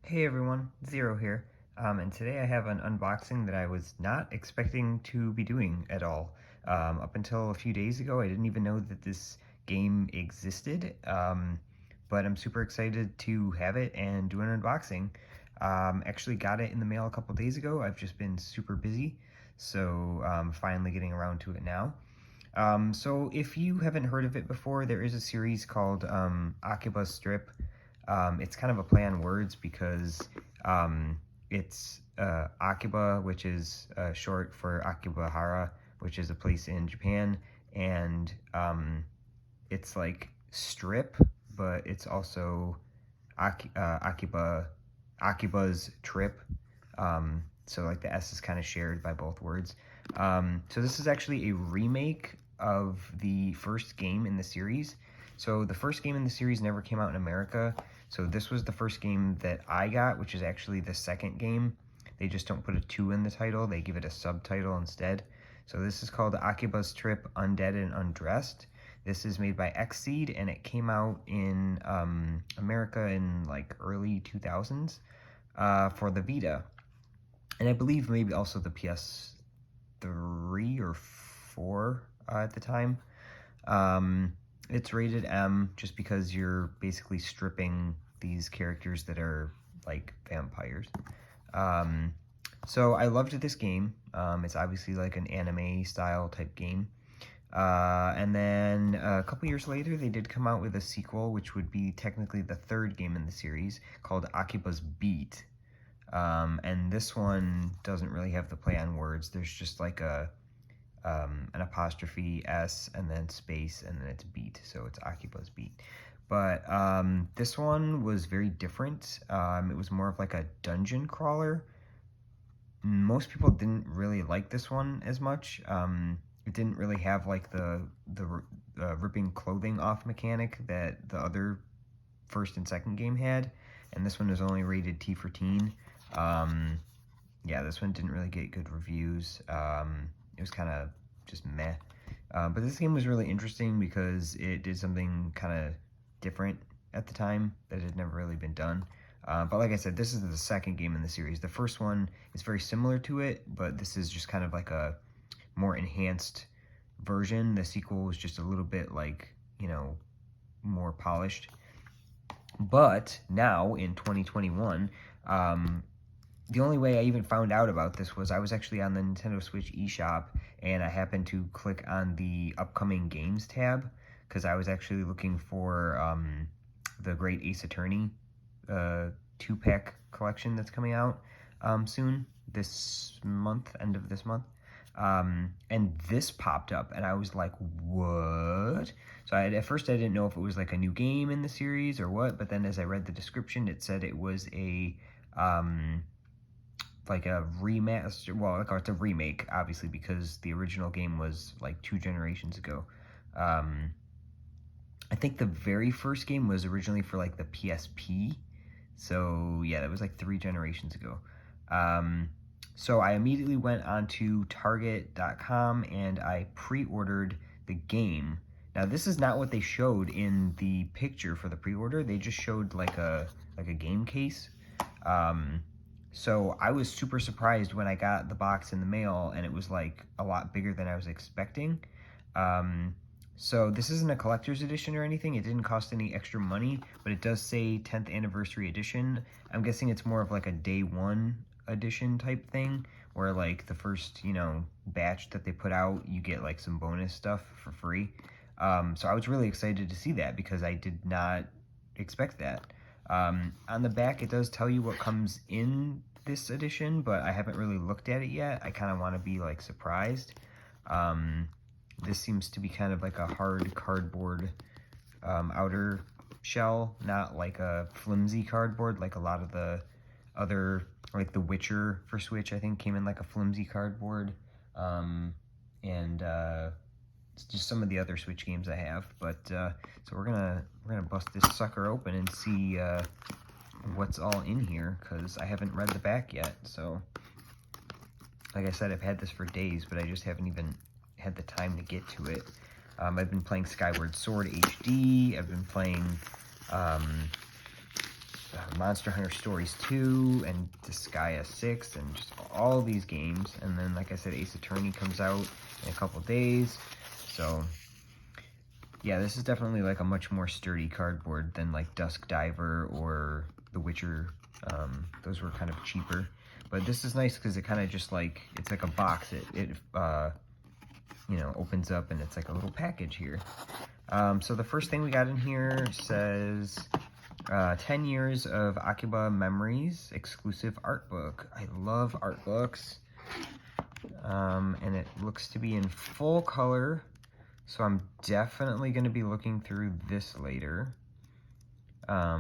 Hey everyone, Zero here, and today I have an unboxing that I was not expecting to be doing at all. Up until a few days ago, I didn't even know that this game existed, but I'm super excited to have it and do an unboxing. Actually got it in the mail a couple days ago. I've just been super busy, so finally getting around to it now. So if you haven't heard of it before, there is a series called Akibas Strip. It's kind of a play on words because it's Akiba, which is short for Akibahara, which is a place in Japan, and it's like strip, but it's also Akiba's trip. So like the S is kind of shared by both words. So this is actually a remake of the first game in the series. So the first game in the series never came out in America. So this was the first game that I got, which is actually the second game. They just don't put a 2 in the title. They give it a subtitle instead. So this is called Akiba's Trip Undead and Undressed. This is made by Xseed, and it came out in America in like early 2000s for the Vita. And I believe maybe also the PS3 or 4 at the time. It's rated M just because you're basically stripping these characters that are like vampires. So I loved this game. It's obviously like an anime style type game. And then a couple years later, they did come out with a sequel, which would be technically the third game in the series, called Akibas Beat. And this one doesn't really have the play on words. There's just like an apostrophe S and then space and then it's beat, so it's Akibas Beat. But this one was very different. It was more of like a dungeon crawler. Most people didn't really like this one as much. It didn't really have like the ripping clothing off mechanic that the other first and second game had, and this one was only rated T for teen. Yeah, this one didn't really get good reviews. It was kind of just meh. But this game was really interesting because it did something kind of different at the time that had never really been done. But like I said, this is the second game in the series. The first one is very similar to it, but this is just kind of like a more enhanced version. The sequel was just a little bit like, more polished. But now in 2021, the only way I even found out about this was I was actually on the Nintendo Switch eShop, and I happened to click on the upcoming games tab because I was actually looking for the Great Ace Attorney 2-pack collection that's coming out soon, this month, end of this month. And this popped up, and I was like, what? So at first I didn't know if it was like a new game in the series or what, but then as I read the description, it said it was a like a remaster. Well, it's a remake, obviously, because the original game was like 2 generations ago. I think the very first game was originally for like the PSP. So yeah, that was like 3 generations ago. So I immediately went onto Target.com and I pre-ordered the game. Now this is not what they showed in the picture for the pre-order. They just showed like a game case. So I was super surprised when I got the box in the mail, and it was like a lot bigger than I was expecting. So this isn't a collector's edition or anything. It didn't cost any extra money, but it does say 10th anniversary edition. I'm guessing it's more of like a day one edition type thing, where like the first, batch that they put out, you get like some bonus stuff for free. So I was really excited to see that because I did not expect that. On the back, it does tell you what comes in this edition, but I haven't really looked at it yet. I kind of want to be like surprised. This seems to be kind of like a hard cardboard outer shell, not like a flimsy cardboard like a lot of the other, like The Witcher for Switch, I think came in like a flimsy cardboard. And just some of the other Switch games I have. But so we're gonna bust this sucker open and see what's all in here, because I haven't read the back yet. So like I said, I've had this for days, but I just haven't even had the time to get to it. I've been playing Skyward Sword HD. I've been playing Monster Hunter Stories 2 and Disgaea 6 and just all these games. And then, like I said, Ace Attorney comes out in a couple days. So, yeah, this is definitely like a much more sturdy cardboard than like Dusk Diver or The Witcher. Those were kind of cheaper. But this is nice because it kind of just like, it's like a box. It you know, opens up and it's like a little package here. So the first thing we got in here says 10 years of Akiba Memories exclusive art book. I love art books. And it looks to be in full color. So I'm definitely going to be looking through this later. I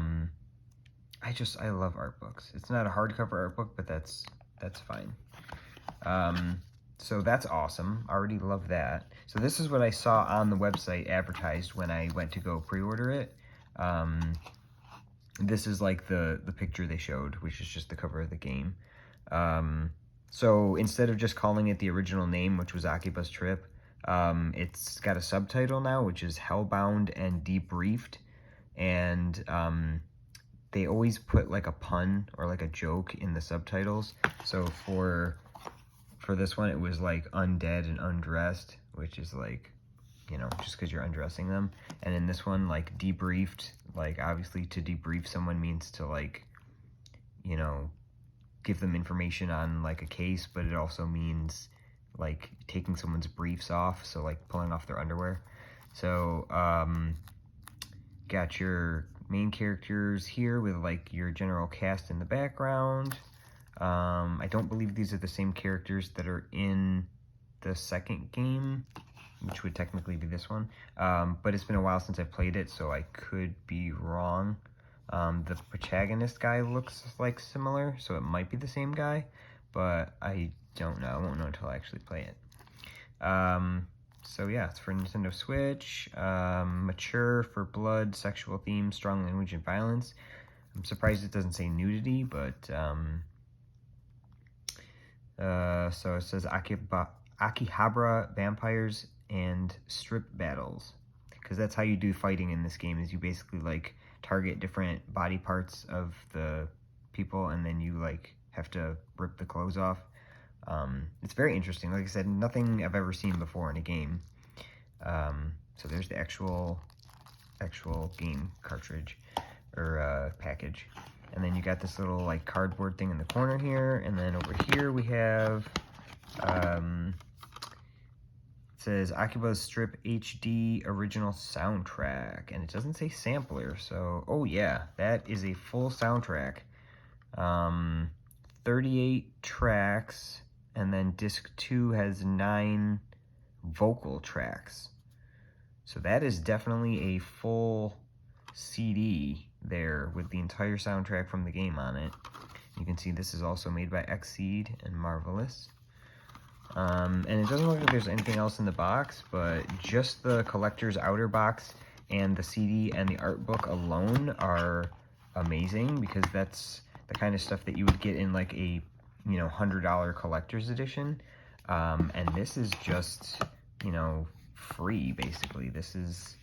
love art books. It's not a hardcover art book, but that's fine. So that's awesome. I already love that. So this is what I saw on the website advertised when I went to go pre-order it. This is like the picture they showed, which is just the cover of the game. So instead of just calling it the original name, which was Akibas Trip, it's got a subtitle now, which is Hellbound and Debriefed. And they always put like a pun or like a joke in the subtitles. So for this one, it was like undead and undressed, which is like, you know, just because you're undressing them. And in this one, like debriefed, like obviously to debrief someone means to like, you know, give them information on like a case, but it also means like taking someone's briefs off, so like pulling off their underwear. So got your main characters here with like your general cast in the background. I don't believe these are the same characters that are in the second game, which would technically be this one. But it's been a while since I played it, so I could be wrong. The protagonist guy looks like similar, so it might be the same guy, but I don't know. I won't know until I actually play it. So yeah, it's for Nintendo Switch. Mature for blood, sexual themes, strong language, and violence. I'm surprised it doesn't say nudity, but so it says Akihabara vampires and strip battles, because that's how you do fighting in this game. Is you basically like target different body parts of the people, and then you like have to rip the clothes off. It's very interesting. Like I said, nothing I've ever seen before in a game. So there's the actual game cartridge or package. And then you got this little like cardboard thing in the corner here. And then over here we have, it says Akibas Strip HD original soundtrack. And it doesn't say sampler. So, oh yeah, that is a full soundtrack. 38 tracks. And then disc 2 has 9 vocal tracks. So that is definitely a full CD there with the entire soundtrack from the game on it. You can see this is also made by Xseed and Marvelous. And it doesn't look like there's anything else in the box, but just the collector's outer box and the CD and the art book alone are amazing, because that's the kind of stuff that you would get in like a, you know, $100 collector's edition. And this is just, you know, free basically. This is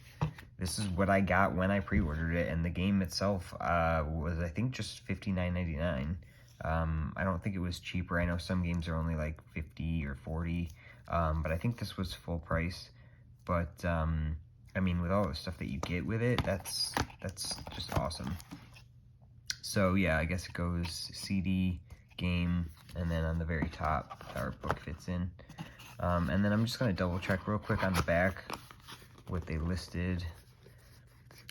what I got when I pre-ordered it, and the game itself was, I think, just $59.99. I don't think it was cheaper. I know some games are only like $50 or $40, but I think this was full price. But I mean, with all the stuff that you get with it, that's just awesome. So yeah, I guess it goes CD, game, and then on the very top, the art book fits in. And then I'm just going to double check real quick on the back what they listed.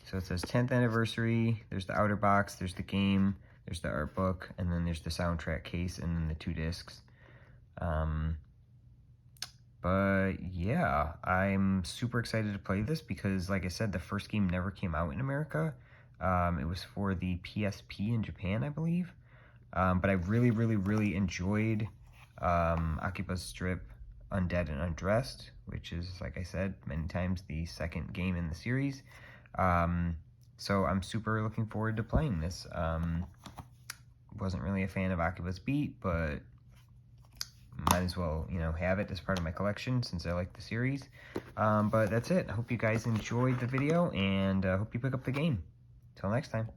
So it says 10th anniversary, there's the outer box, there's the game, there's the art book, and then there's the soundtrack case, and then the 2 discs. But yeah, I'm super excited to play this because, like I said, the first game never came out in America. It was for the PSP in Japan, I believe. But I really enjoyed Akibas Strip Undead and Undressed, which is, like I said, many times the second game in the series. So I'm super looking forward to playing this. Wasn't really a fan of Akibas Beat, but might as well, you know, have it as part of my collection since I like the series. But that's it. I hope you guys enjoyed the video, and hope you pick up the game. Till next time.